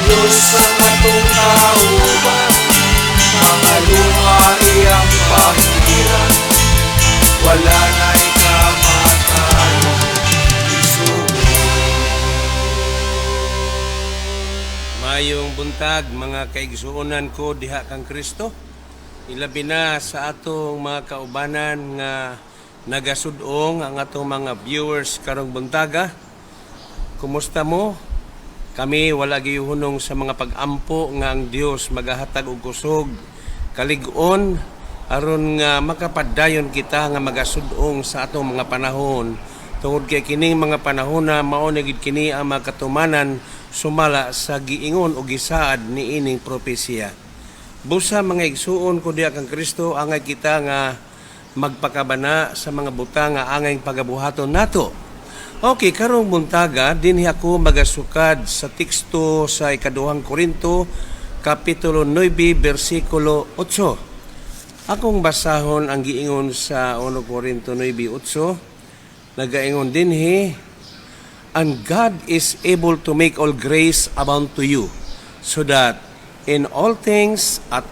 Diyos ang atong kauban, makalunga iyang pangiran, wala na'y kamatayon, isugo. Mayong buntag mga kaigsuonan ko diha kang Kristo. Ilabi na sa atong mga kaubanan nga nagasudong ang atong mga viewers karong buntaga. Kumusta mo? Kami wala gihunong sa mga pag-ampo nga ang Dios magahatag og kusog, kalig-on aron nga makapadayon kita nga magasudong sa atong mga panahon. Tungod kay kining mga panahon na mao na gid kini ang mga katumanan sumala sa giingon o gisaad ni ining propesya. Busa mga igsuon ko diha kang Kristo, angay kita nga magpakabana sa mga butang nga angay pagabuhaton nato. Okay, karong buntaga dinhi ako magasukad sa teksto sa ikaduhang Korinto kapitulo 9 bersikulo 8. Akong basahon ang giingon sa 1 Korinto 9:8. Nagaingon dinhi, and God is able to make all grace abound to you, so that in all things at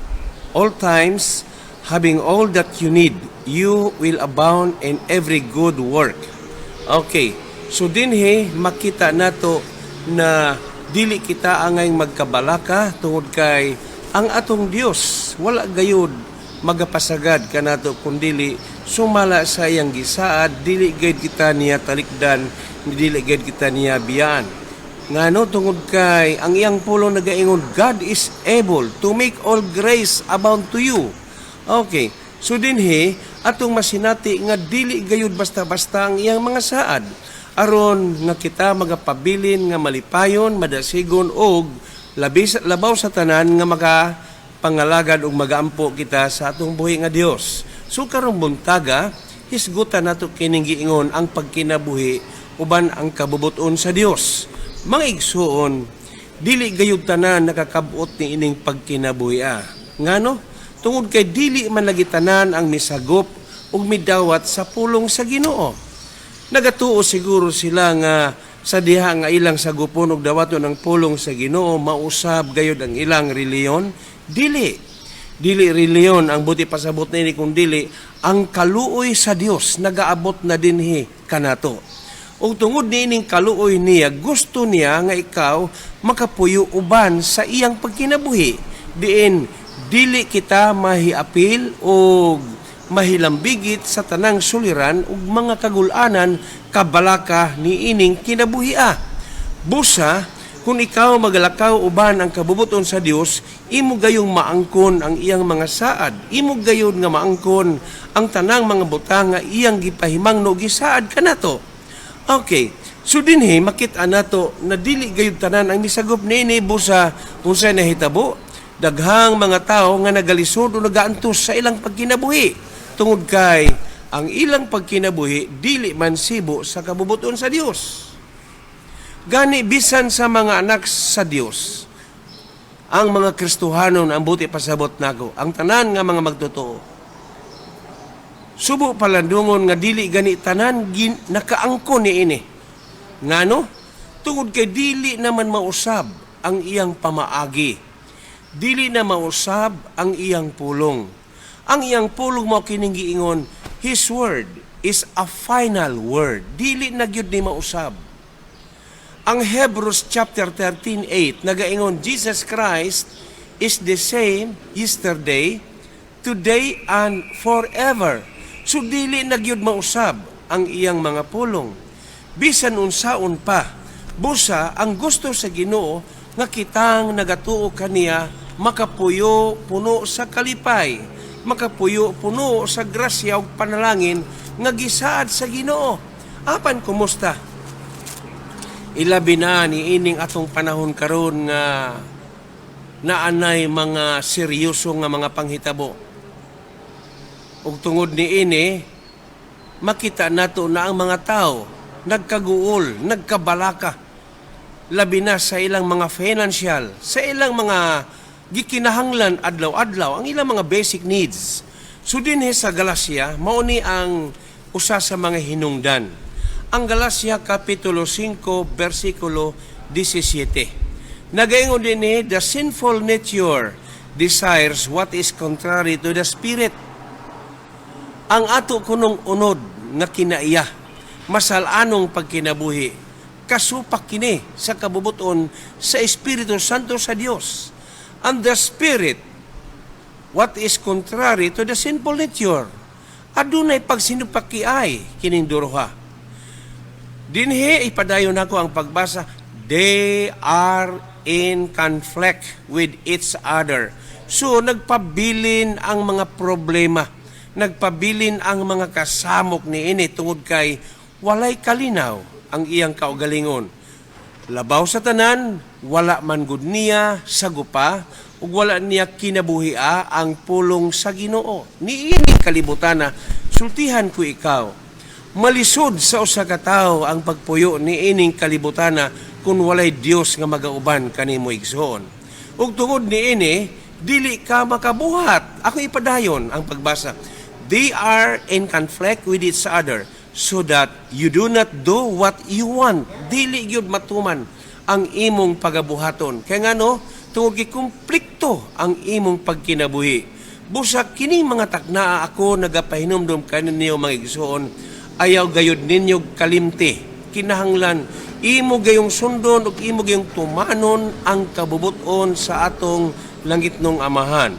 all times, having all that you need, you will abound in every good work. Okay, so dinhi makita nato na dili kita angay magkabalaka tungod kay ang atong Dios wala gayud magapasagad kanato kundili sumala sa iyang gisaad, dili gayud kita niya talikdan, dili gayud kita niya biyaan. Ngano tungod kay ang iyang pulong nagaingon, God is able to make all grace abound to you. Okay, so dinhi atong masinati nga dili gayud basta-basta ang iyang mga saad aron nga kita magapabilin nga malipayon, madasigon og labaw sa tanan nga pangalagad og magaampo kita sa atong buhi nga Dios. So karong buntaga hisgutan nato kining giingon ang pagkinabuhi uban ang kabubuton sa Dios. Mga igsuon, dili gayud tanan nakakabot ni ining pagkinabuhi. Ngano? Tungod kay dili man lagi tanan ang misagop ug midawat sa pulong sa Ginoo. Nagatuo siguro sila nga sa diha nga ilang sagupon og dawaton ang pulong sa Ginoo mausab gayud ang ilang reliyon. Dili reliyon ang buti pasabot ni kung dili ang kaluoy sa Dios nagaabot na dinhi kanato. Ug tungod niining kaluoy niya, gusto niya nga ikaw makapuyo uban sa iyang pagkinabuhi. Diin dili kita mahiapil og mahilambigit sa tanang suliran ug mga kagulanan kabalaka ni ining kinabuhia. Busa kung ikaw magalakaw uban ang kabubuton sa Dios, imo gayong maangkon ang iyang mga saad, imo gayon nga maangkon ang tanang mga butang nga iyang gipahimangno gisaad kanato. Okay, so dinhi makita nato na dili gayud tanan ang misagop niini. Busa unsay nahitabo, daghang mga tao nga nagalisod o nagaantos sa ilang pagkinabuhi tungod kay ang ilang pagkinabuhi dili man sibo sa kabubuton sa Dios. Gani bisan sa mga anak sa Dios, ang mga Kristohanon ang buti pasabot nako, ang tanan nga mga magtotoo. Subo palandungon nga dili gani tanan nakaangkon niini. Ngano? Tungod kay dili naman mausab ang iyang pamaagi. Dili na mausab ang iyang pulong. Ang iyang pulong mo kining giingon, His word is a final word. Dili na gyud ni mausab. Ang Hebrews chapter 13:8 nagaingon, Jesus Christ is the same yesterday, today, and forever. So dili na gyud mausab ang iyang mga pulong. Bisan unsaon pa, busa ang gusto sa Ginoo nga kitang nagatuo kaniya makapuyo puno sa kalipay, makapuyo puno sa grasya ug panalangin nga gisaad sa Ginoo. Apan kumusta? Ilabi na ni ining atong panahon karon nga naanay mga seryoso nga mga panghitabo. Ug tungod ni ini makita nato na ang mga tao nagkaguol, nagkabalaka, labi na sa ilang mga financial, sa ilang mga gikinahanglan adlaw-adlaw, ang ilang mga basic needs. So dinhi sa Galacia, mao ni ang usa sa mga hinungdan. Ang Galacia Kapitulo 5, versikulo 17. Nagaingon din ni, the sinful nature desires what is contrary to the Spirit. Ang ato kunong unod nga kinaiya, masalanong pagkinabuhi, kasupak kini sa kabubuton sa Espiritu Santo sa Dios. And the Spirit, what is contrary to the sinful nature, adunay pagsinupakiay kining duruha. Dinhi ipadayon nako ang pagbasa, they are in conflict with each other. So nagpabilin ang mga problema, nagpabilin ang mga kasamok ni ini tungod kay walay kalinaw ang iyang kaugalingon. Labaw sa tanan, wala man gud niya sagupa, ug wala niya kinabuhia ang pulong sa Ginoo. Niining kalibutan na sultihan ko ikaw. Malisod sa usa ka tawo ang pagpuyo ni ining kalibutan na kung walay Dios nga magauban kanimo igsoon. Ug tungod ni ini, dili ka makabuhat. Ako ipadayon ang pagbasa. They are in conflict with each other, so that you do not do what you want. Dili gyud matuman ang imong pagabuhaton. Kaya nga no, tungod kay kumplikto ang imong pagkinabuhi. Busa kining mga taknaa ako nagapahinumdum kaninyo mga igsoon, ayaw gayud ninyo kalimti. Kinahanglan imo gayong sundon ug imo gayong tumanon ang kabubuton sa atong langitnong Amahan.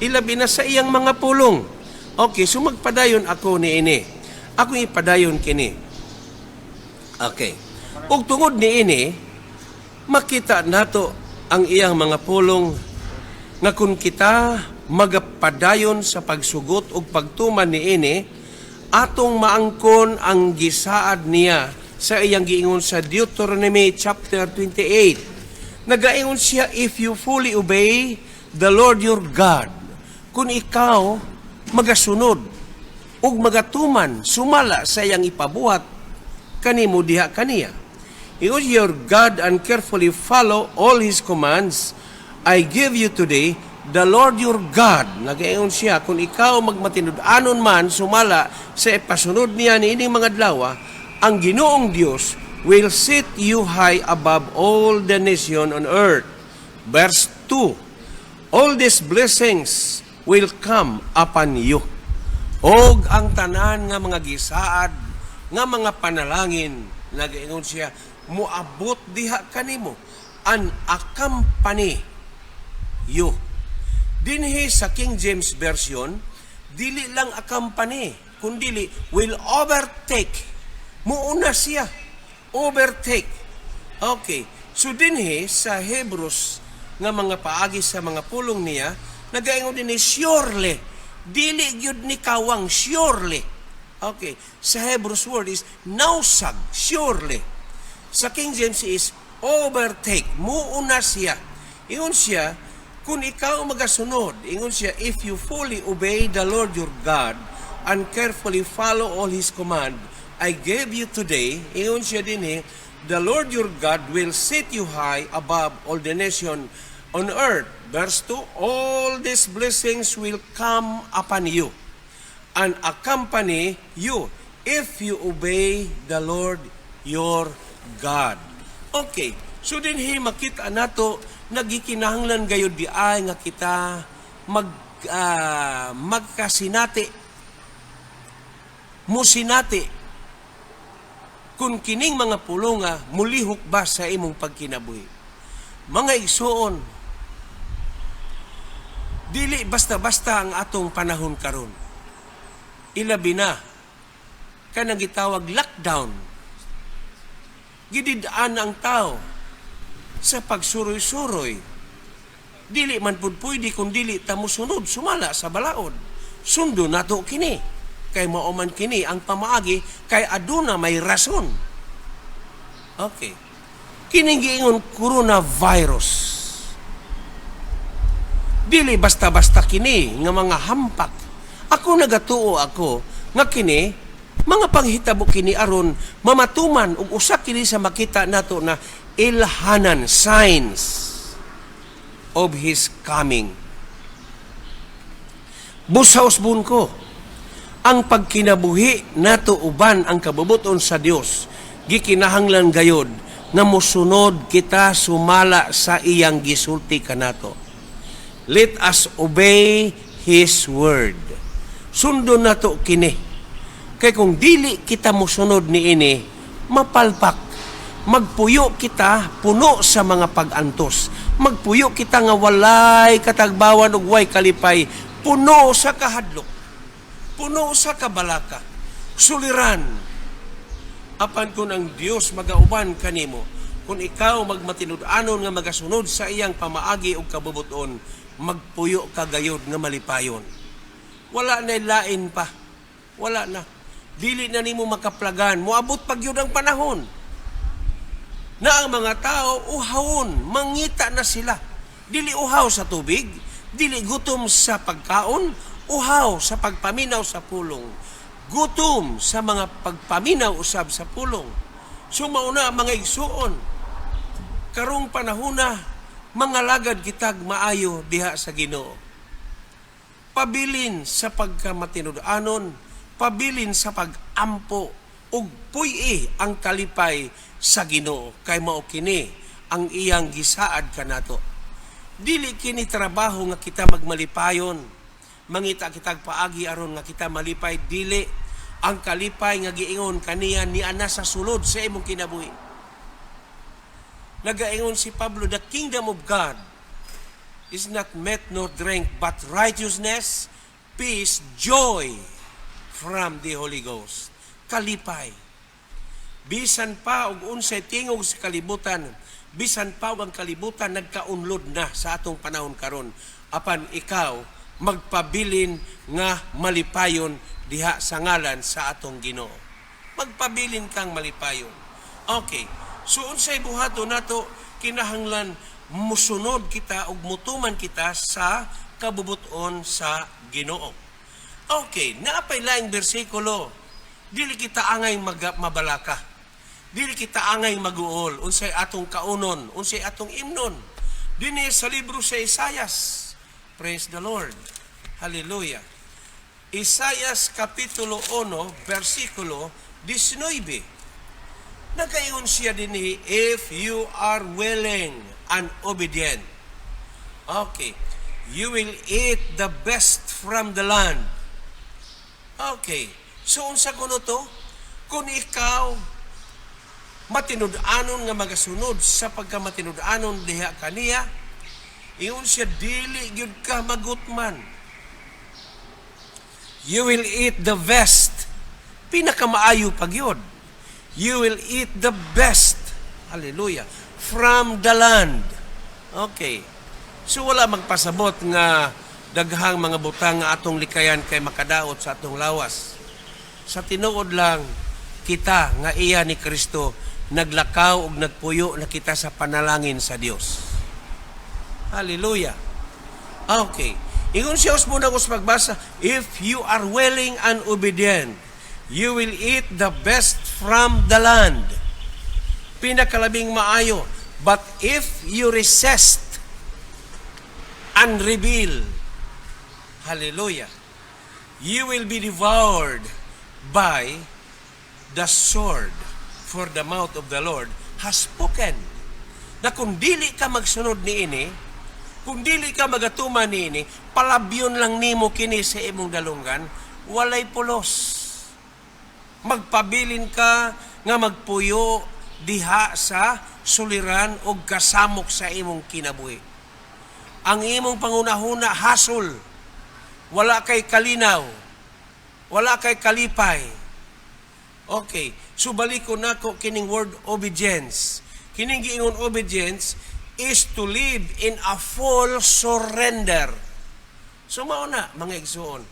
Ilabi na sa iyang mga pulong. Okay, so magpadayon ako ni ini. Ako ipadayon kini. Okay. Ug tungod ni ini, makita nato ang iyang mga pulong nga kung kita magapadayon sa pagsugot ug pagtuman ni ini, atong maangkon ang gisaad niya sa iyang giingon sa Deuteronomy chapter 28. Nagaingon siya, if you fully obey the Lord your God, kung ikaw magasunod ug magatuman sumala sa iyang ipabuhat kanimo diha kaniya. If your God and carefully follow all His commands I give you today, the Lord your God, nagaingon siya, kung ikaw magmatinud-anon man sumala sa ipasunod niya ni ining mga adlaw, ang Ginoong Dios will set you high above all the nation on earth. Verse 2, all these blessings will come upon you. Og ang tanan nga mga gisaad, nga mga panalangin, nagaingon siya, muabot diha kanimo, an accompany you. Dinhi sa King James Version, dili lang accompany, kundili will overtake. Muuna siya, overtake. Okay, so dinhi sa Hebrews nga mga paagi sa mga pulong niya, nagaingon din ni surely, dili gyud ni kawang surely. Okay, sa Hebrews word is nausag, surely. Sa King James is overtake, muuna siya. Ingon siya, kung ikaw magasunod, ingon siya, if you fully obey the Lord your God and carefully follow all His command I gave you today, ingon siya din the Lord your God will set you high above all the nation on earth. Verse 2, all these blessings will come upon you and accompany you if you obey the Lord your God. Okay, so din makita nato nagikinahanglan gayud di ay nga kita magkasinati, musinati, kung kining mga pulong nga mulihok ba sa imong pagkinabuhi. Mga igsoon, dili basta-basta ang atong panahon karon. Ilabi na kanang gitawag lockdown. Gididaan ang tao sa pagsuroy-suroy. Dili man pud pwede kung dili ta mosunod sumala sa balaod. Sundo nato kini. Kay mauman kini ang pamaagi kay aduna may rason. Okay. Kining giingon coronavirus. Dili basta-basta kini nga mga hampak. Ako nagatuo ako nga kini mga panghitabo kini aron mamatuman ug usa kini sa makita nato na ilhanan, signs of His coming. Busaos bun ko, ang pagkinabuhi nato uban ang kabubuton sa Dios, gikinahanglan gayod nga mosunod kita sumala sa iyang gisulti kanato. Let us obey His word. Sundon nato kini. Kay kung dili kita mosunod niini, mapalpak. Magpuyo kita puno sa mga pag-antos. Magpuyo kita nga walay katagbawan ug way kalipay, puno sa kahadlok, puno sa kabalaka, suliran. Apan kung ang Dios magauban kanimo, kung ikaw magmatinud-anon nga magasunod sa iyang pamaagi ug kabubuton, magpuyo ka gayud nga malipayon. Wala na lain pa. Wala na. Dili na nimo makaplagan. Moabot pag yun ang panahon na ang mga tao uhawon, mangita na sila. Dili uhaw sa tubig, dili gutom sa pagkaon, uhaw sa pagpaminaw sa pulong. Gutom sa mga pagpaminaw usab sa pulong. Sumauna mga igsuon. Karong panahon na, mga lagad kitag maayo diha sa Ginoo. Pabilin sa pagkamatinud-anon, pabilin sa pag-ampo, ug puy ang kalipay sa Ginoo. Kay mao kini ang iyang gisaad kanato. Dili kini trabaho nga kita magmalipayon. Mangita kitag paagi aron nga kita malipay, dili. Ang kalipay nga giingon kaniya ni ana sa sulod sa imong kinabuhi. Nagaingon si Pablo, the kingdom of God is not meat nor drink, but righteousness, peace, joy from the Holy Ghost. Kalipay. Bisan pa og unsay tingog sa kalibutan, bisan pa og ang kalibutan nagkaunlod na sa atong panahon karon. Apan ikaw magpabilin nga malipayon diha sa ngalan sa atong Ginoo. Magpabilin kang malipayon. Okay. So unsay buhaton nato, kinahanglan musunod kita ug mutuman kita sa kabubuton sa Ginoo. Okay, naapay laing bersikulo. Dili kita angay mabalaka. Dili kita angay maguol. Unsay atong kaunon, unsay atong imnon. Dinhi sa libro sa Isaias. Praise the Lord. Hallelujah. Isaias kapitulo 1, versikulo 19. Nagayon siya dinhi, if you are willing and obedient. Okay. You will eat the best from the land. Okay. So, unsa kuno to? Kung ikaw matinud-anon nga magasunod sa pagkamatinud-anon diha kaniya, iyon siya dili gyud ka magutman. You will eat the best. Pinakamaayo pag yun. You will eat the best. Hallelujah. From the land. Okay. So wala magpasabot nga daghang mga butang nga atong likayan kay makadaot sa atong lawas. Sa tinuod lang kita nga iya ni Kristo naglakaw ug nagpuyo na kita sa panalangin sa Dios. Hallelujah. Okay. Ingon siya muna kung magbasa, if you are willing and obedient, you will eat the best from the land. Pinakalabing maayo. But if you resist and rebel, hallelujah, you will be devoured by the sword, for the mouth of the Lord has spoken. Na kung dili ka magsunod niini, kung dili ka magatuman niini, palabyon lang nimo kini sa imong dalunggan, walay pulos. Magpabilin ka nga magpuyo diha sa suliran o kasamok sa imong kinabuhi. Ang imong pangunahuna hasol, wala kay kalinaw, wala kay kalipay. Okay, so baliko nako kining word obedience. Kining giingon obedience is to live in a full surrender. So mao na mga igsoon.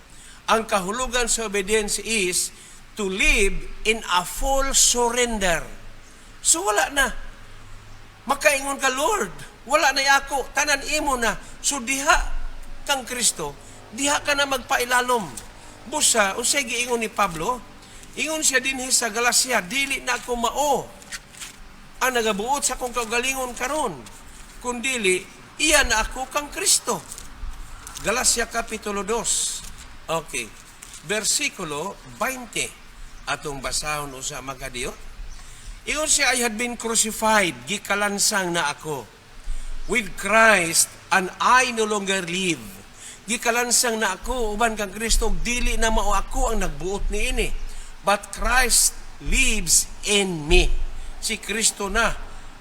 Ang kahulugan sa obedience is to live in a full surrender. So wala na. Makaingon ka, Lord, wala na ako, tanan imo na. So diha kang Kristo, diha ka na magpailalom. Busa, unsay giingon ni Pablo, ingon siya dinhi sa Galacia, dili na ako mao ang nagabuot sa kong kagalingon karon, kundili iya na ako kang Kristo. Galacia kapitulo 2. Okay. Versikulo 20. Atong basahon usa magadiyo. Ingon siya, I had been crucified, gikalansang na ako with Christ, and I no longer live. Gikalansang na ako, uban kang Kristo, dili na mao ako ang nagbuot niini. But Christ lives in me. Si Kristo na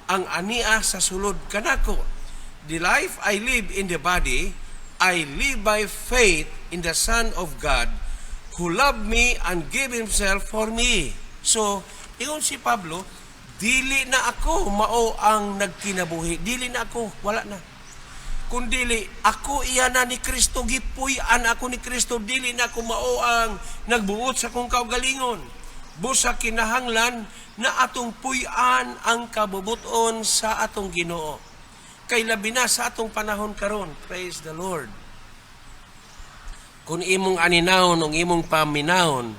ang ania sa sulod kanako. The life I live in the body, I live by faith in the Son of God, who loved me and gave Himself for me. So, ingon si Pablo, dili na ako mao ang nagkinabuhi. Dili na ako, wala na. Kundili, ako iya na ni Kristo, gipuy-an ako ni Kristo, dili na ako mao ang nagbuot sa kong kaugalingon. Busa kinahanglan na atong puy-an ang kabubuton sa atong Ginoo. Kay labi na sa atong panahon karon. Praise the Lord. Kung imong aninahon o imong paminahon,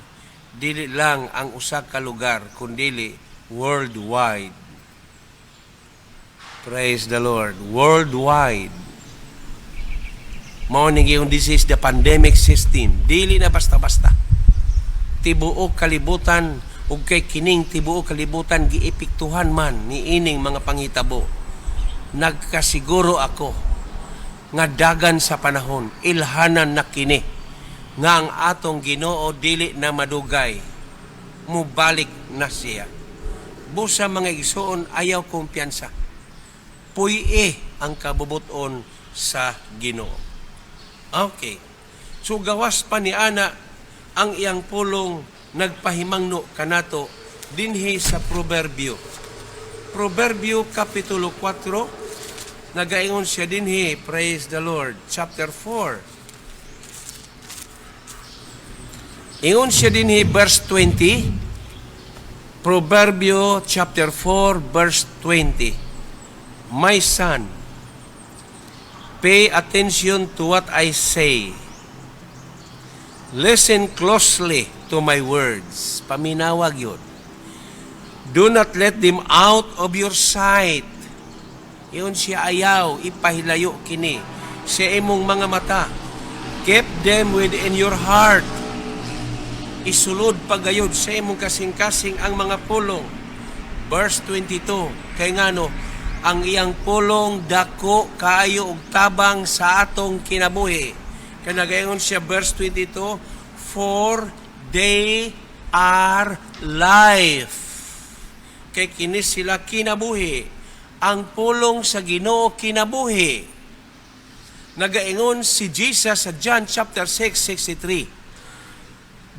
dili lang ang usa ka lugar, kundili worldwide. Praise the Lord. Worldwide. Mao ning yung this is the pandemic system. Dili na basta-basta. Tibuok kalibutan ug kay kining tibuok kalibutan giepektuhan man ni ining mga panghitabo. Nagkasiguro ako nga dagan sa panahon ilhanan na kini nga ang atong Ginoo dili na madugay, mubalik na siya. Busa mga igsoon, ayaw kumpiyansa. Puy-e ang kabubuton sa Ginoo. Okay. So gawas pa ni ana ang iyang pulong nagpahimangno kanato dinhi sa Proverbio. Proverbio Kapitulo 4, nagaingon siya dinhi, praise the Lord, chapter 4. Ingon siya dinhi, verse 20, Proverbio chapter 4, verse 20. My son, pay attention to what I say. Listen closely to my words. Paminawag yun. Do not let them out of your sight. Iyon siya ayaw, ipahilayo kini sa imong mga mata. Keep them within your heart. Isulod pagayod sa imong kasing-kasing ang mga pulong. Verse 22, kay ngano, ang iyang pulong dako kaayo og tabang sa atong kinabuhi. Kaya nagayon siya, verse 22, for they are life. Kay kini sila kinabuhi. Ang pulong sa Ginoo kinabuhi. Nagaingon si Jesus sa John chapter 6:63.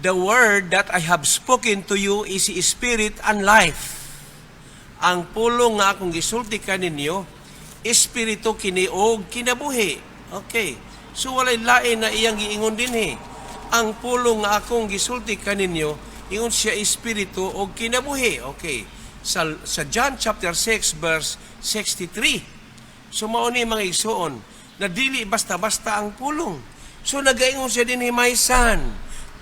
The word that I have spoken to you is spirit and life. Ang pulong nga akong gisulti kaninyo, espiritu kini og kinabuhi. Okay. So walay lain na iyang giingon dinhi. Ang pulong nga akong gisulti kaninyo, ingon siya espiritu og kinabuhi. Okay. Sa John chapter 6 verse 63. So mao ni mga igsoon na dili basta-basta ang pulong. So nagaingon siya dinhi, my son,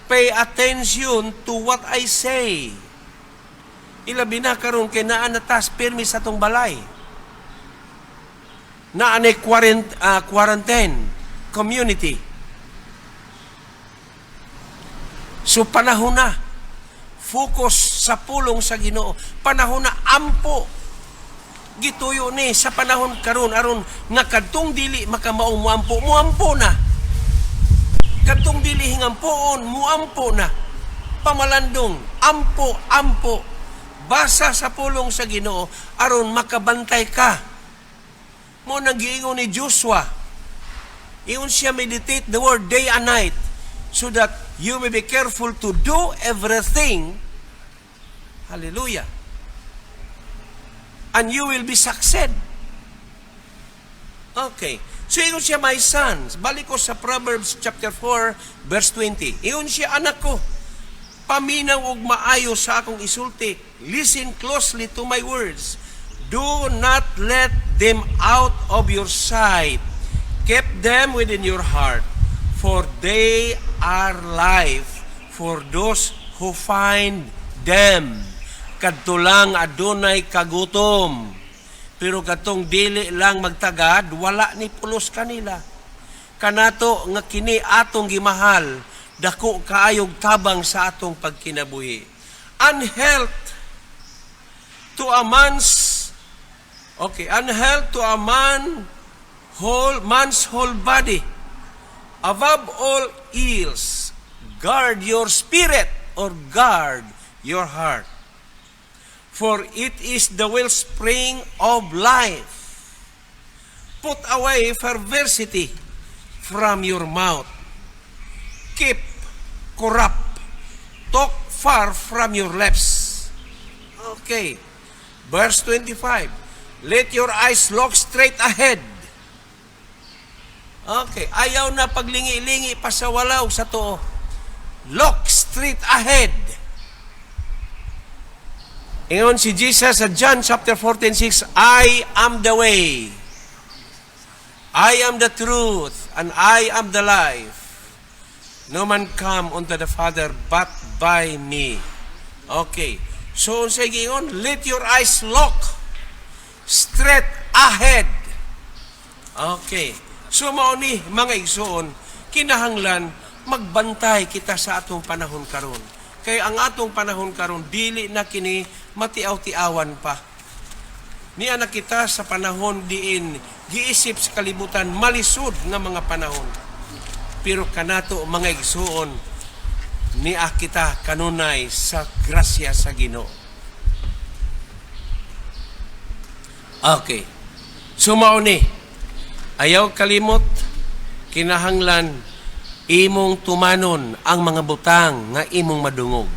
pay attention to what I say. Ilabi na karon kay naa natas pirmi sa tong balay. Naa ni quarantine community. So panahon na focus sa pulong sa Ginoo. Panahon na ampo gituyo ni sa panahon karon aron nga kadtong dili makamaong muampo na. Kadtong dili hingampoon muampo na. Pamalandong ampo basa sa pulong sa Ginoo aron makabantay ka. Mo nagiingon ni Joshua. Iyon siya meditate the word day and night so that you may be careful to do everything. Hallelujah. And you will be succeed. Okay. So, iyon siya, my sons. Balik ko sa Proverbs chapter 4, verse 20. Iyon siya, anak ko. Paminaw og maayo sa akong isulti. Listen closely to my words. Do not let them out of your sight. Keep them within your heart. For they are life for those who find them. Kadto lang adunay kagutom. Pero katong dili lang magtagad, wala ni pulos kanila. Kanato nga kini atong gimahal, dako kaayog tabang sa atong pagkinabuhi. And health to a man's an health to a man's whole body. Above all else, guard your spirit or guard your heart. For it is the wellspring of life. Put away perversity from your mouth. Keep corrupt talk far from your lips. Okay. Verse 25. Let your eyes look straight ahead. Okay. Ayaw na paglingi-lingi pa sa walaw sa too. Look straight ahead. Ingon si Jesus sa John chapter 14:6, I am the way. I am the truth, and I am the life. No man come unto the Father but by me. Okay. So, unsay giingon, let your eyes look straight ahead. Okay. So, mao ni mga igsoon, kinahanglan magbantay kita sa atong panahon karon. Kay ang atong panahon karon dili na kini matiaw-tiawan pa. Niya na kita sa panahon diin giisip sa kalibutan malisod nga mga panahon. Pero kanato mga igsoon niya kita kanunay sa grasya sa Ginoo. Okay. Sumao ni ayaw kalimot kinahanglan imong tumanon ang mga butang nga imong madungog.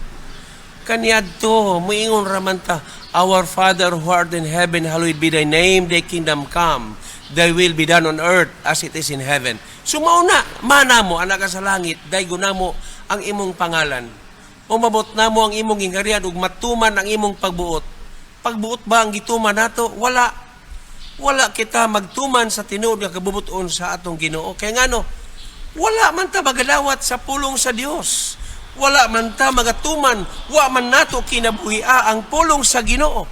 Kaniadto muingon raman ta, Our Father who art in heaven, hallowed be thy name, thy kingdom come, thy will be done on earth as it is in heaven. Sumao na, mana mo, anak ka sa langit, daygo na mo ang imong pangalan. Umabot na mo ang imong gingharian ug matuman ang imong pagbuot. Pagbuot ba ang gituman nato? Wala. Wala kita magtuman sa tinuod nga kabubuton sa atong Ginoo. Kaya ngano, wala man ta magadawat sa pulong sa Dios. Wala man ta magatuman, wa man nato kinabuhia ang pulong sa Ginoo.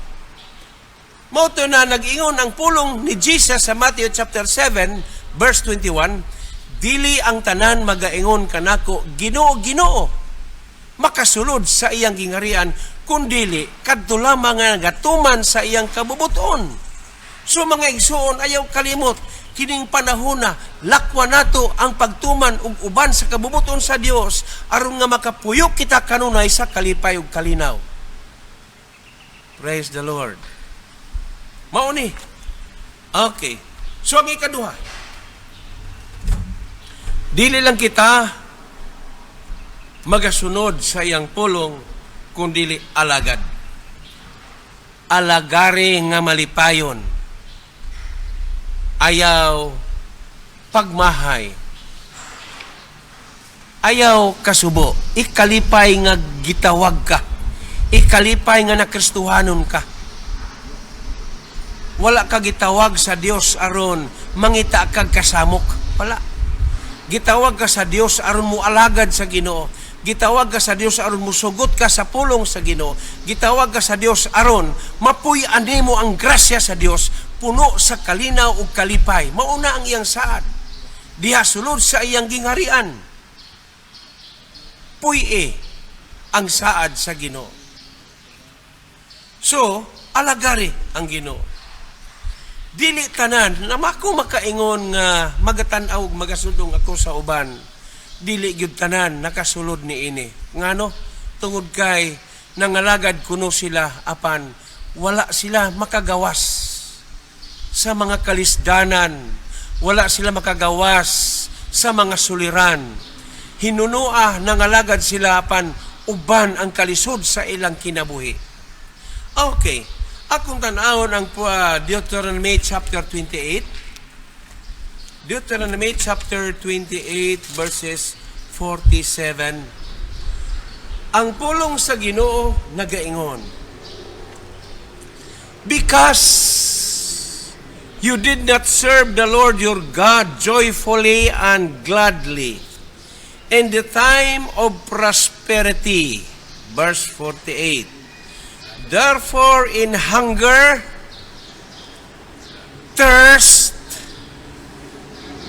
Mao to na nag-ingon ang pulong ni Jesus sa Matthew chapter 7 verse 21, dili ang tanan magaingon kanako Ginoo, Ginoo, makasulod sa iyang gingharian, kundili kadto lamang nga nagatuman sa iyang kabubuton. So mga igsoon, ayaw kalimot kining panahon na lakwa nato ang pagtuman ug uban sa kabubuton sa Dios aron nga makapuyok kita kanunay sa kalipay ug kalinaw. Praise the Lord. Mao ni. Okay. So ang ikaduha, dili lang kita magasunod sa iyang pulong kundi alagad. Alagari nga malipayon. Ayaw pagmahay. Ayaw kasubo. Ikalipay nga gitawag ka. Ikalipay nga nakristuhanon ka. Wala ka gitawag sa Dios aron mangita kag kasamok. Wala. Gitawag ka sa Dios aron mo alagad sa Ginoo. Gitawag ka sa Dios aron musugot ka sa pulong sa Ginoo. Gitawag ka sa Dios aron mapuy-an nimo ang grasya sa Dios, puno sa kalinaw ug kalipay. Mauna ang iyang saad. Diha sulod sa iyang gingharian. Puy-e ang saad sa Ginoo. So, alagari ang Ginoo. Dili tanan na mako makaingon nga magatan-aw ug magasudong ako sa uban. Dili gyud tanan nakasulod ni ini. Ngano? Tungod kay nangalagad kuno sila apan wala sila makagawas sa mga kalisdanan. Wala sila makagawas sa mga suliran. Hinunua nangalagad sila apan uban ang kalisod sa ilang kinabuhi. Okay. Akong tanawon ang Deuteronomy chapter 28. Deuteronomy chapter 28 verses 47. Ang pulong sa Ginoo nagaingon, because you did not serve the Lord your God joyfully and gladly in the time of prosperity. Verse 48. Therefore in hunger, thirst,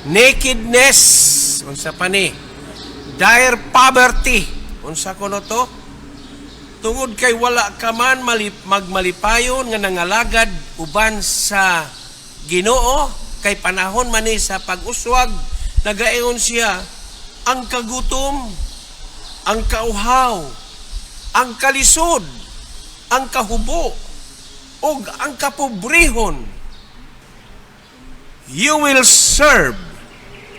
nakedness, unsa pa ni? Dire poverty, unsa kuno to? tungod kay wala ka man magmalipayon nga nangalagad uban sa Ginoo, kay panahon man ni sa pag-uswag, nagaingon siya, ang kagutom, ang kauhaw, ang kalisod, ang kahubo, o ang kapobrehon, you will serve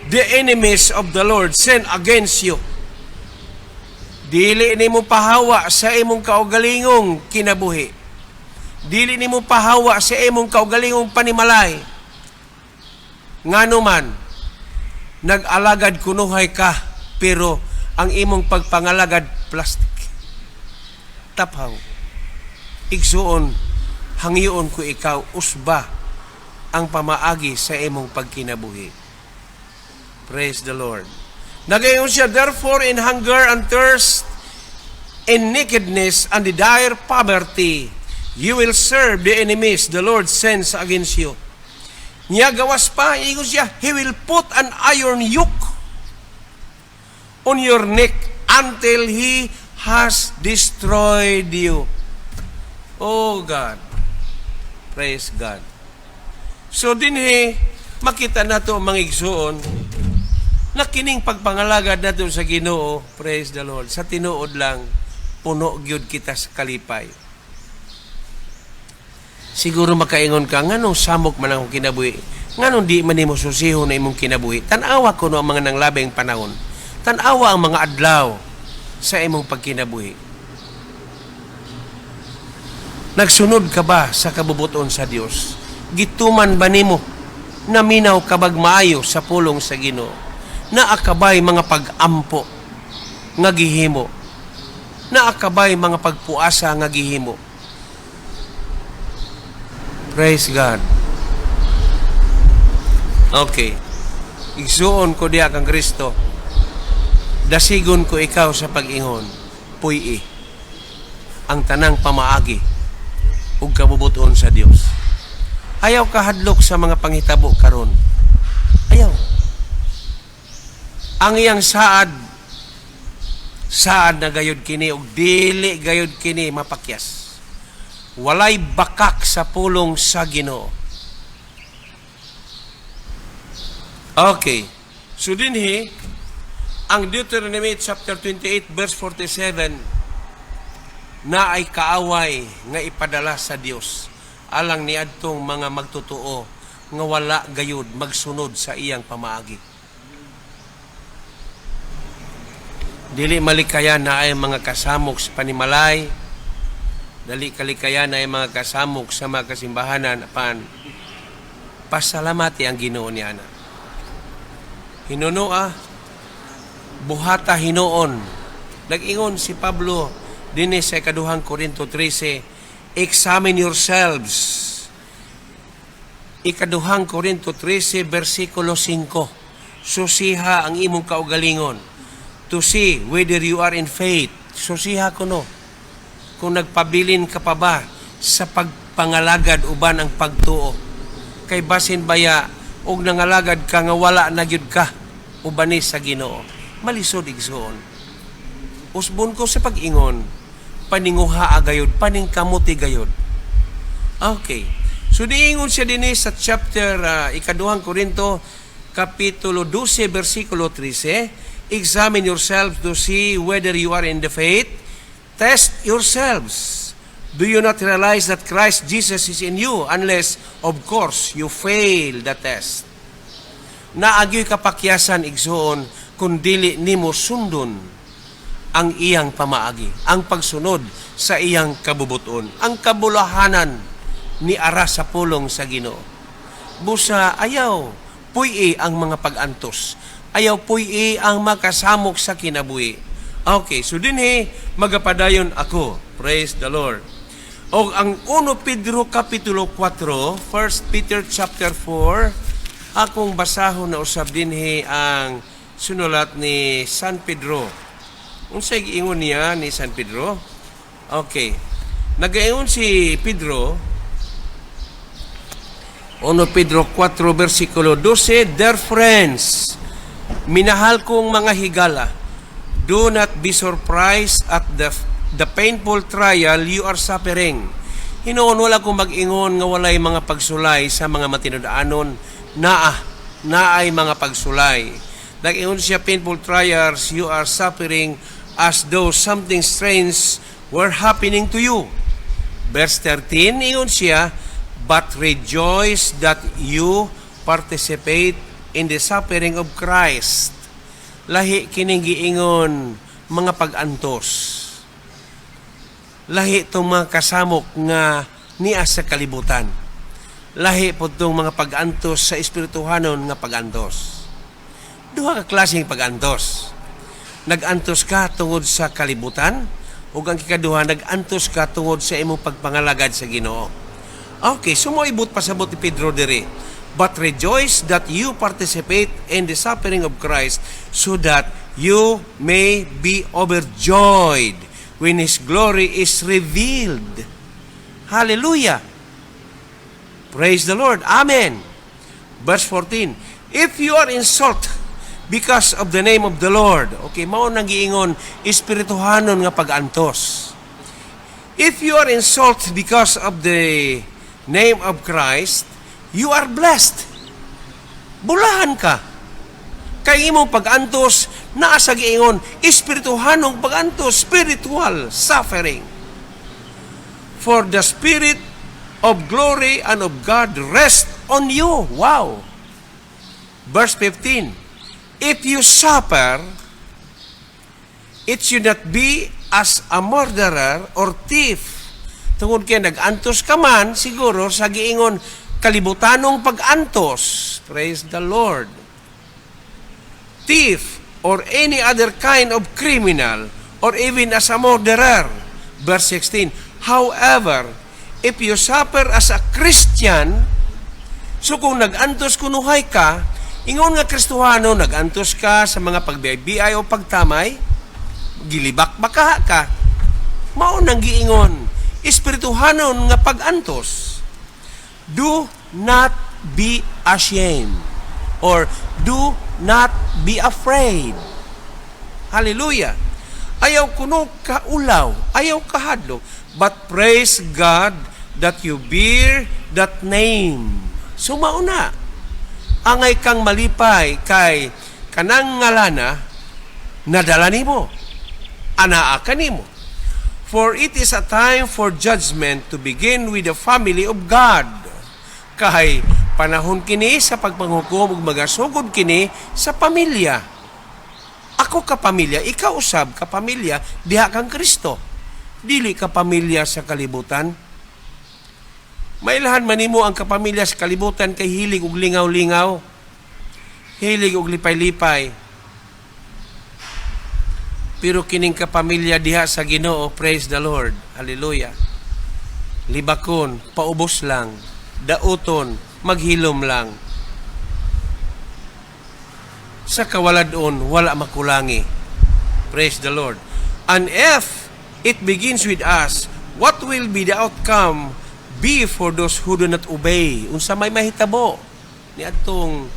the enemies of the Lord sent against you. Dili nimo pahawa sa imong kaugalingong kinabuhi. Dili nimo pahawa sa imong kaugalingong panimalay. Ngano man, nag-alagad kunuhay ka, pero ang imong pagpangalagad plastic. Taphaw. Igsuon, hangyoon ko ikaw, usba ang pamaagi sa imong pagkinabuhi. Praise the Lord. Nagayon siya, therefore in hunger and thirst, in nakedness and the dire poverty, you will serve the enemies the Lord sends against you. Niya gawas pa, iyon siya, He will put an iron yoke on your neck until He has destroyed you. Oh God. Praise God. So dinhi, makita nato ang mga igsuon, na kining pagpangalagad nato sa Ginoo, praise the Lord, sa tinuod lang, puno gyud kita sa kalipay. Siguro makaingon ka, nganong samok man akong kinabuhi? Nganong di man nimo susiho na imong kinabuhi? Tanawa ko no ang mga nanglabing panahon. Tanawa ang mga adlaw sa imong pagkinabuhi. Nagsunod ka ba sa kabubuton sa Dios? Gituman ba nimo? Naminaw ka bag maayo sa pulong sa Ginoo? Naakabay mga pag-ampo nga gihimo? Naakabay mga pagpuasa nga gihimo? Praise God. Okay. Igsuon ko diha kang Kristo. Dasigon ko ikaw sa pag-ingon. Puy ang tanang pamaagi ug kabubuton sa Dios. Ayaw kahadlok sa mga panghitabo karon. Ayaw. Ang iyang saad na gayud kini ug dili gayud kini mapakyas. Walay bakak sa pulong sa Ginoo. Okay. So dinhi ang Deuteronomy chapter 28 verse 47 na ay kaaway nga ipadala sa Dios alang niadtong mga magtotoo nga wala gayud magsunod sa iyang pamaagi. Dili malikayan na ay mga kasamok sa panimalay. Dali kalikayan na ay mga kasamok sa mga kasimbahanan. Pasalamati ang Ginoo niya na. Hinunoa, buhata hinuon. Nag-ingon si Pablo din sa 2 Korinto 13, examine yourselves. 2 Korinto 13, versikulo 5. Susiha ang imong kaugalingon to see whether you are in faith. Susiha ko no. Kung nagpabilin ka pa ba sa pagpangalagad uban ang pagtuo. Kay basin baya og nangalagad ka nga wala na gyud ka ubani sa Ginoo. Malisod igsoon. Usbon ko sa pag-ingon, paninguha gayud, paningkamuti gayud. Okay. So diingon siya dinhi sa chapter 2 Korinto kapitulo 12 versikulo 13. Examine yourselves to see whether you are in the faith. Test yourselves. Do you not realize that Christ Jesus is in you unless, of course, you fail the test? Naagyo'y kapakyasan igsoon kung dili nimo sundon ang iyang pamaagi, ang pagsunod sa iyang kabubuton, ang kabulahanan ni ara sa pulong sa Ginoo. Busa ayaw, puy ang mga pag-antos. Ayaw puy ang makasamok sa kinabuhi. Okay, so dinhi magapadayon ako. Praise the Lord. O ang 1 Pedro kapitulo 4, 1 Peter chapter 4, akong basahon na usab dinhi ang sunulat ni San Pedro. Unsay giingon niya ni San Pedro? Okay. Nagaingon si Pedro 1 Pedro 4 versikulo 12, dear friends, minahal kong mga higala, do not be surprised at the the painful trial you are suffering. Hinoon wala kong mag-ingon nga walay mga pagsulay sa mga matinud-anon naay mga pagsulay. Nag-ingon siya, painful trials you are suffering as though something strange were happening to you. Verse 13, ingon siya, but rejoice that you participate in the suffering of Christ. Lahi kining giingon mga pag-antos. Lahi itong mga kasamok nga niya sa kalibutan. Lahi po itong mga pag-antos sa espirituhanon nga pag-antos. Duha ka klaseng pag-antos. Nag-antos ka tungod sa kalibutan, o ang kikaduha, nag-antos ka tungod sa imong pagpangalagad sa Ginoo. Okay, sumoibot pasabot ni Pedro diri. But rejoice that you participate in the suffering of Christ, so that you may be overjoyed when His glory is revealed. Hallelujah! Praise the Lord. Amen. Verse 14, if you are insulted because of the name of the Lord, okay, mao nang giingon, espirituhanon nga pag-antos. If you are insulted because of the name of Christ, you are blessed. Bulahan ka. Kay imong pag-antos, naa sa giingon, espirituhanong pag-antos, spiritual suffering. For the Spirit of glory and of God rest on you. Wow! Verse 15, if you suffer, it should not be as a murderer or thief. Tungod kaya nag-antos ka man, siguro sa giingon, kalibutanong pag-antos. Praise the Lord. Thief or any other kind of criminal or even as a murderer. Verse 16, however, if you suffer as a Christian, so kung nag-antos kunuhay ka, ingon nga Kristohano, nag-antos ka sa mga pagbiay o pagtamay, gilibak-baka ka, mao nang giingon, espirituhanon nga pag-antos. Do not be ashamed or do not be afraid. Hallelujah. Ayaw kuno kaulaw, ayaw kahadlok, but praise God that you bear that name. So mauna, angay kang malipay kay kanang ngalana nadala nimo, anaa ka nimo. For it is a time for judgment to begin with the family of God. Kay panahon kini sa pagpanghukom ug magasugod kini sa pamilya. Ako ka pamilya, ikaw usab ka pamilya, diha kang Kristo. Dili ka pamilya sa kalibutan. Mailahan man nimo ang kapamilya sa kalibutan kay hilig og lingaw-lingaw, hilig og lipay-lipay. Pero kining kapamilya diha sa Ginoo, praise the Lord. Hallelujah. Libakon, paubos lang, dauton, maghilom lang. Sa kawaladon, wala makulangi. Praise the Lord. And if it begins with us, what will be the outcome be for those who do not obey? Unsa may mahitabo ni atong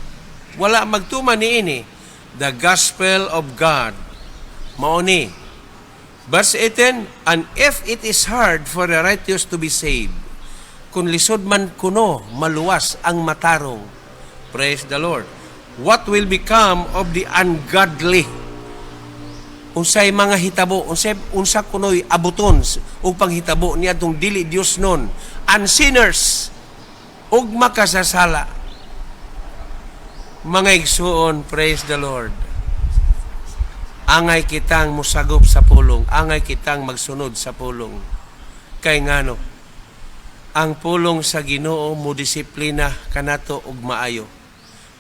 wala magtuman niini, the gospel of God. Mao ni. Verse 18, and if it is hard for the righteous to be saved, kung lisod man kuno, maluwas ang matarong. Praise the Lord. What will become of the ungodly? Unsay mga hitabo, unsa kunoy abuton ug panghitabo niya tong dili Dios non, and sinners ug makasasala. Mga igsuon, praise the Lord. Angay kitang musagop sa pulong, angay kitang magsunod sa pulong. Kay ngano, ang pulong sa Ginoo mo disiplina kanato ug maayo.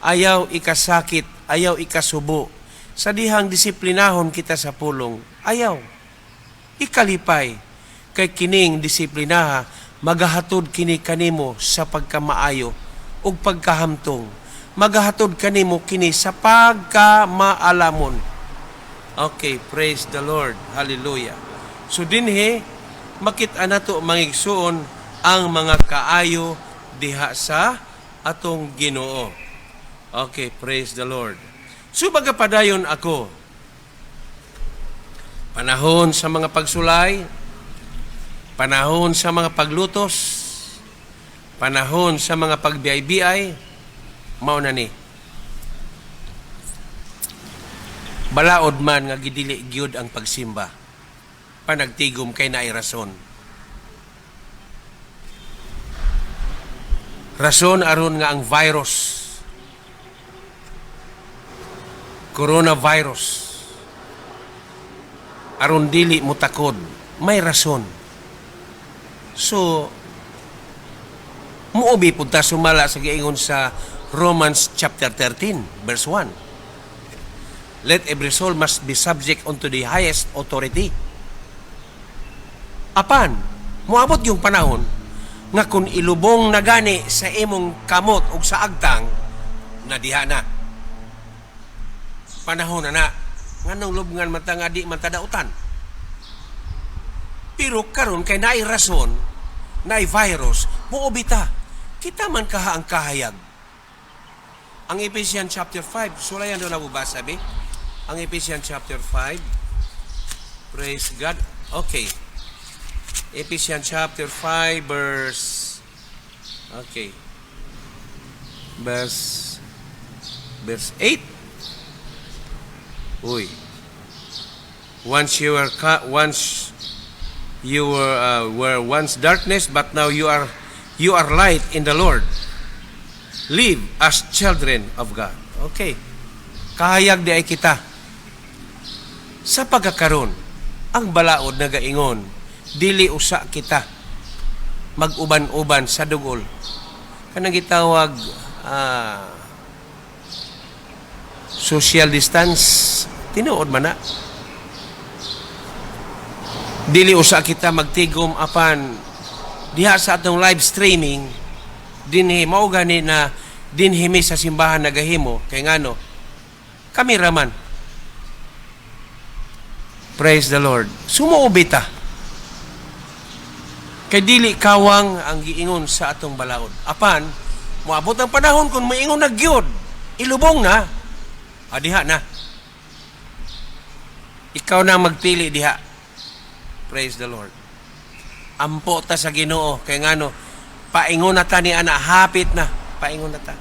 Ayaw ikasakit, ayaw ikasubo. Sa dihang disiplinahon kita sa pulong, ayaw. Ikalipay, kay kining disiplinaha, magahatod kini kanimo sa pagkamaayo ug pagkahamtong. Magahatod kanimo kini sa pagkamaalamon. Okay, praise the Lord. Hallelujah. So dinhi, makita nato mangigsuon ang mga kaayo diha sa atong Ginoo. Okay, praise the Lord. So bagapadayon ako. Panahon sa mga pagsulay, panahon sa mga paglutos, panahon sa mga pagbiyay-biyay, mao na ni. Balaod man nga gidili gyud ang pagsimba. Panagtigom kay naay rason. Rason aron nga ang virus, coronavirus, aron dili mutakod, may rason. So, muubi punta sumala sa giingon sa Romans chapter 13, verse 1. Let every soul must be subject unto the highest authority. Apan, muabot yung panahon nga kung ilubong na gani sa imong kamot o sa agtang, na diha na. Panahon na nganong lubngan mata nga di man tadautan. Pero karon kay naay rason, naay virus, muobita. Kita man kaha ang kahayag. Ang Ephesians chapter 5, sulayan doon na bubasa, be? Ang Ephesians chapter 5, praise God. Okay. Ephesians chapter 5, verse, okay. Verse 8. Uy. Once you were once darkness, but now you are light in the Lord. Live as children of God. Okay. Kahayag di ay kita. Sa pagkakaroon, ang balaod na gaingon, dili usa kita mag-uban-uban sa dugol. Kanang gitawag social distance, tinuod man na. Dili usa kita magtigom apan diha sa atong live streaming dinhi mao gani na dinhi mi sa simbahan nagahimo kay ngano kameraman. Praise the Lord. Sumuobi ta. Kay dili kawang ang giingon sa atong balaod. Apan moabot ang panahon kung maingon na gyud, ilubong na. Diha na. Ikaw na magpili diha. Praise the Lord. Ampo ta sa Ginoo kay ngano paingon na ta ni ana, hapit na, paingon na ta.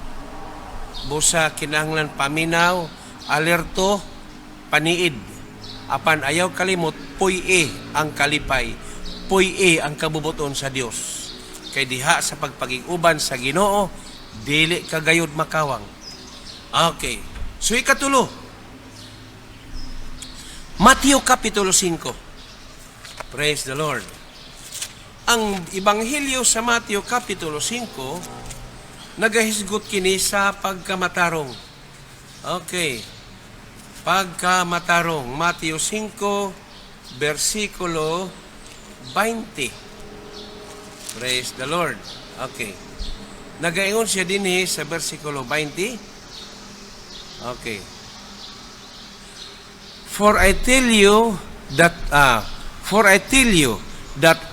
Busa kinahanglan paminaw, alerto, paniid. Apan ayaw kalimot, puy-e ang kalipay, puy-e ang kabubuton sa Dios. Kay diha sa pagpagig-uban sa Ginoo, dili kagayod makawang. Okay. So ikatulo, Mateo Kapitulo 5. Praise the Lord. Ang Ebanghelyo sa Mateo Kapitulo 5, nagahisgot kini sa pagkamatarong. Okay. Pagkamatarong. Mateo 5, versikulo 20. Praise the Lord. Okay. Nagaingon siya din sa versikulo 20. Okay. For I tell you that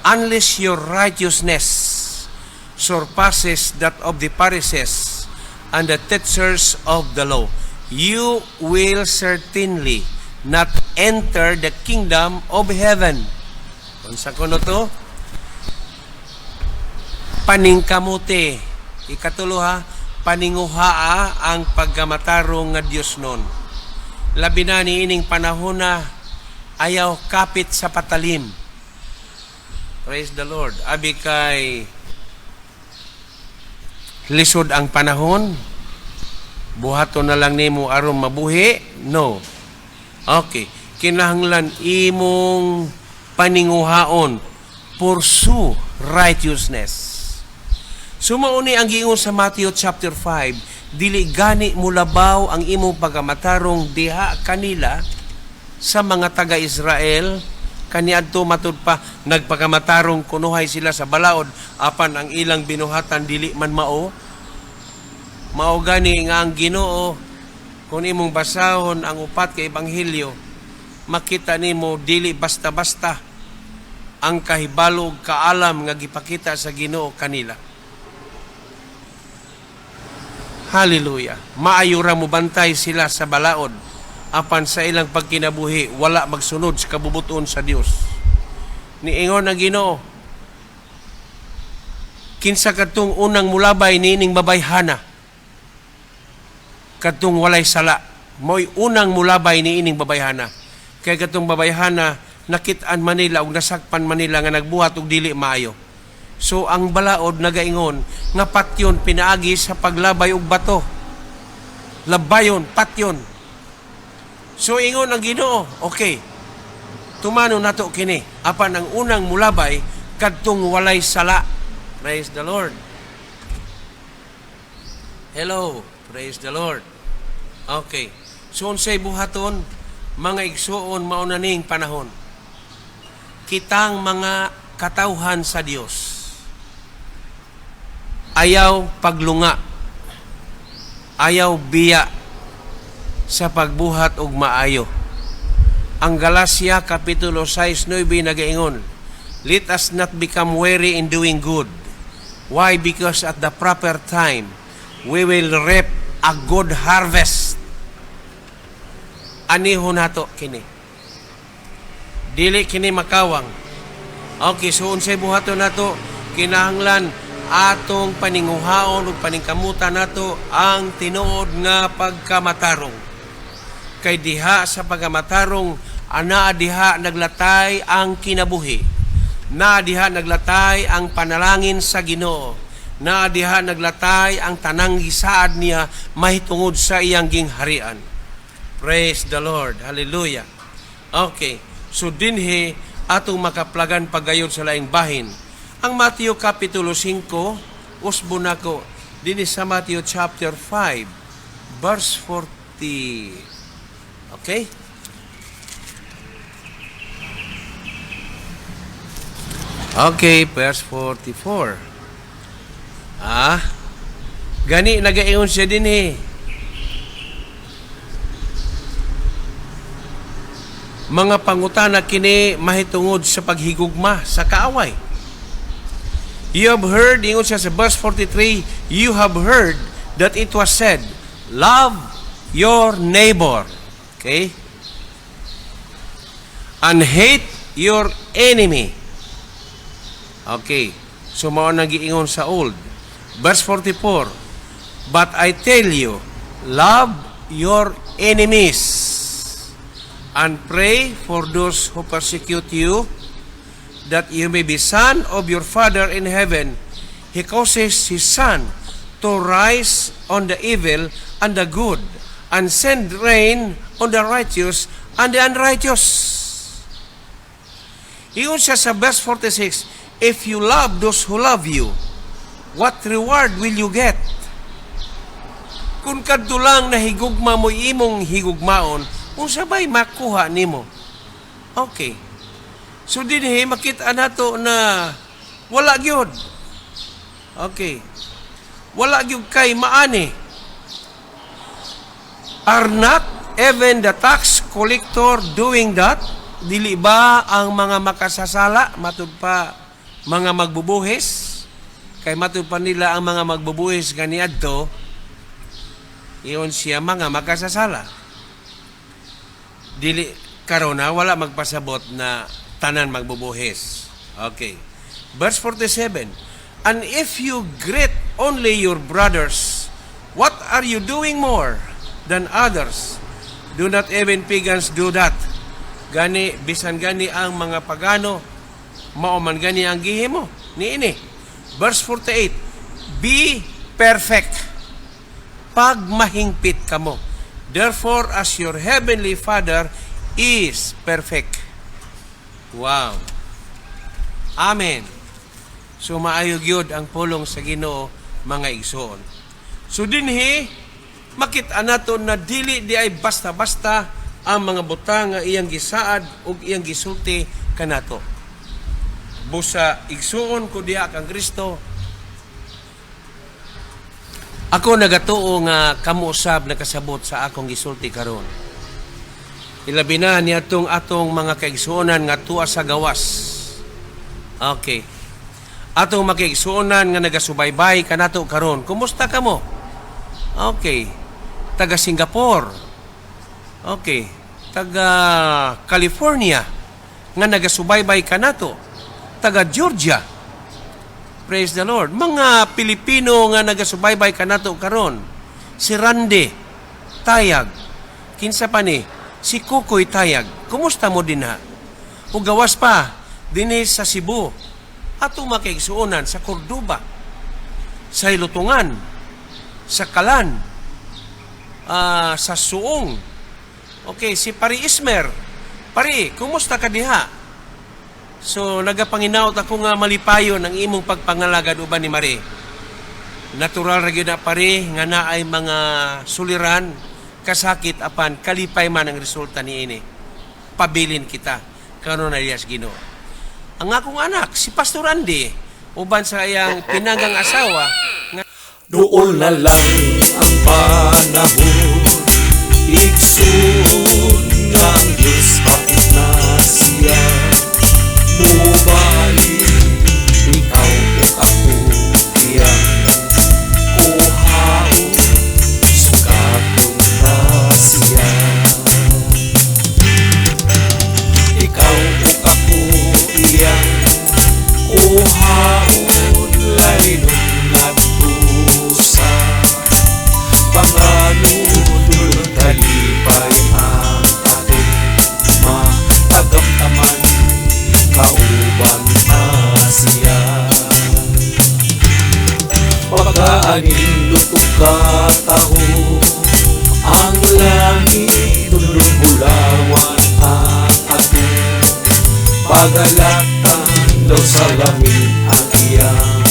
unless your righteousness surpasses that of the Pharisees and the teachers of the law, you will certainly not enter the kingdom of heaven. Unsa kuno to? Paningkamuti. Ikatulo ha, paninguhaa ang pagkamatarong nga Dios nun. Labi na ni ining panahon na ayaw kapit sa patalim. Praise the Lord. Abi kay lisod ang panahon, buhaton na lang nimo aron mabuhi? No. Okay. Kinahanglan imong paninguhaon, pursue righteousness. Sumauni ang giingon sa Matthew chapter 5, dili gani mulabaw ang imong pagamatarong diha kanila sa mga taga-Israel kaniadto matud pa nagpagamatarong kunuhay sila sa balaod apan ang ilang binuhatan dili man mao gani nga ang Ginoo kung imong basahon ang upat ka ebanghelyo makita nimo dili basta-basta ang kahibalo kaalam nga gipakita sa Ginoo kanila. Hallelujah. Maayo ra mo bantay sila sa balaod apan sa ilang pagkinabuhi wala magsunod sa kabubuton sa Dios. Niingon ang Ginoo, kinsa kadtong unang mulabay niining babayhana kadtong walay sala, mo'y unang mulabay niining babayhana. Kay kadtong babayhana nakit-an Manila ug nasakpan Manila nga nagbuhat og dili maayo. So ang balaod nagaingon nga patyon pinaagi sa paglabay og bato. Labayon, patyon. So ingon ang Ginoo, okay. Tumano nato kini. Apan ang unang mulabay kadtong walay sala. Praise the Lord. Hello, praise the Lord. Okay. So unsay buhaton, mga igsuon mao na ning panahon. Kitang mga katawhan sa Dios. Ayaw paglunga. Ayaw biya sa pagbuhat og maayo. Ang Galacia Kapitulo 6:9 nagaingon, let us not become weary in doing good. Why? Because at the proper time, we will reap a good harvest. Anihon nato kini. Dili kini makawang. Okay, so unsay buhaton nato? Kinahanglan atong paninguhaon ug paningkamutan nato ang tinuod nga pagkamatarong. Kay diha sa pagkamatarong, ana diha naglatay ang kinabuhi. Na diha naglatay ang panalangin sa Ginoo. Na diha naglatay ang tanang gisaad niya mahitungod sa iyang gingharian. Praise the Lord. Hallelujah. Okay. So dinhi atong makaplagan pagayon sa laing bahin. Ang Mateo Kapitulo 5, usbo nako. Dinhi sa Matthew chapter 5, verse 40. Okay? Okay, verse 44. Gani nagaingon siya dinhi. Mga pangutana kini mahitungod sa paghigugma sa kaaway. You have heard, ingon siya sa verse 43, you have heard that it was said, love your neighbor. Okay? And hate your enemy. Okay. So mao nang giingon sa old. Verse 44, but I tell you, love your enemies. And pray for those who persecute you, that you may be son of your Father in heaven. He causes His sun to rise on the evil and the good, and send rain on the righteous and the unrighteous. Iyon siya sa verse 46, if you love those who love you, what reward will you get? Kung kadto lang na higugma mo imong higugmaon, kung sabay makuha nimo. Okay. So dinhi makita nato na wala gyud. Okay. Wala gyud kay maani. Are not even the tax collector doing that? Dili ba ang mga makasasala matud pa mga magbubuhis? Kay matud pa nila ang mga magbubuhis kaniadto, iyon siya mga makasasala. Dili karon na wala magpasabot na tanan magbubuhis. Okay. Verse 47. And if you greet only your brothers, what are you doing more than others? Do not even pagans do that. Gani bisan gani ang mga pagano, mao man gani ang gihimo niini. Verse 48. Be perfect. Pagmahingpit kamo. Therefore, as your heavenly Father is perfect. Wow. Amen. So, maayog yun ang pulong sa Ginoo, mga igsoon. So, dinhi, makita nato na dili di ay basta-basta ang mga butang nga iyang gisaad o iyang gisulti kanato. Busa igsoon ko diha kang Kristo, ako nagatuo nga kamo usab nakasabot sa akong gisulti karon. Ilabi na niadtong atong mga kaigsuonan nga tuwa sa gawas. Okay. Atong makaigsuonan nga nagasubaybay kanato karon. Kumusta kamo? Okay. Taga Singapore. Okay, taga California nga nagasubaybay ka nato, taga Georgia. Praise the Lord. Mga Pilipino nga nagasubaybay ka nato karon. Si Randy Tayag. Kinsa pa ni? Si Kukoy Tayag. Kumusta mo din ha? Ug gawas pa dinhi sa Cebu. Ato makaigsuonan sa Cordoba, sa Ilutungan, sa Kalan, sa Suong. Okay, si Pari Ismer. Pari, kumusta ka diha? So, nagapanginaot ako nga malipayon ang imong pagpangalagad uban ni Mari. Natural ra gyud na pare nga naay mga suliran, kasakit apan kalipay man ang resulta niini. Pabilin kita kanon na Elias Ginoo. Ang akong anak si Pastor Andy uban sa iyang pinanggang asawa nga Doon na lang ang panahon, igsoon ng Diyos, hapit na siya. Mubalik, ikaw o ako, iyang kuhaon, sugatong na siya. Ikaw o ako, iyang kuhaon, lalinong nagdusa. Panganunod talipay ang ating matagamtaman, kauban na siya. Pagkaanin lutok kataho, ang langit tulong bulawan ang ating pagalatan daw sa langit ang iyang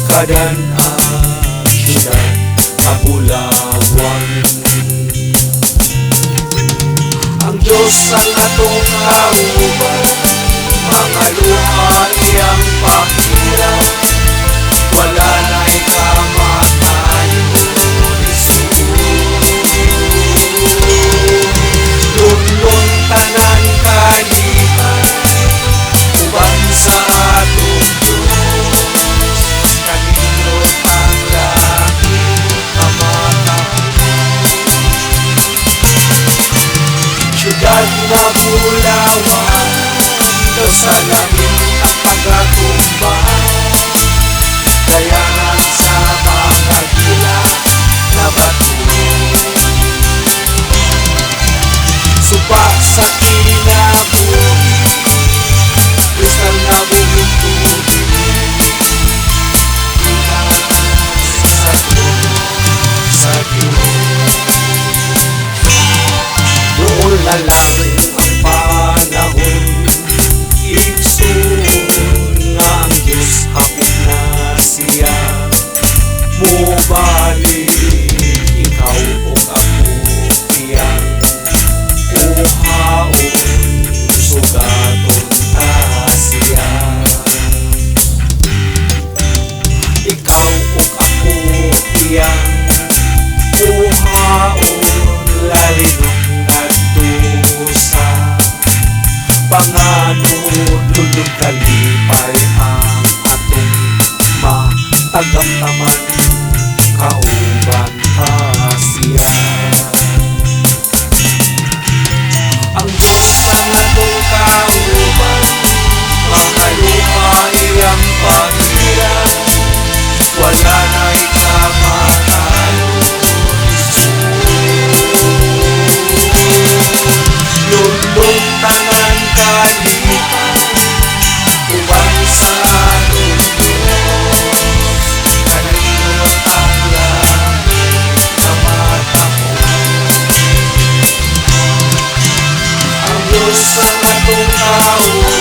pagkadan ang syudad kabulawan. Ang Diyos ang atong kauban, mga luha iyang pakita, wala na'y kamatayon, Jesus. Lundon tanan kalipan, uban sa atong Diyos, kanindot ang langit kamatayon. Syudad na bulawan, daw sa langit ang pagkakumbang, dayanan sa mga gila na bato. Supa sa kinabuhi, kristal na buhing tubig, inas sa trono sa Diyos. Doon na lang ang panahon, igsoon nga ang Diyos, hapit na siya. Mubalik, ikaw o ako, iyang kuhaon, sugaton na siya. Ikaw o ako, iyang kuhaon, lalinong nagdusa. Panganunod kalipay ang atong matagamtaman, kauban pa siya. Ang Diyos ang atong kauban, mga luha iyang pangiran, wala na'y kamatayon, Jesus. Lundong tanan kalipan, uban sa atong Diyos, kanindot ang langit kamatayon. Ang Diyos ang atong kauban,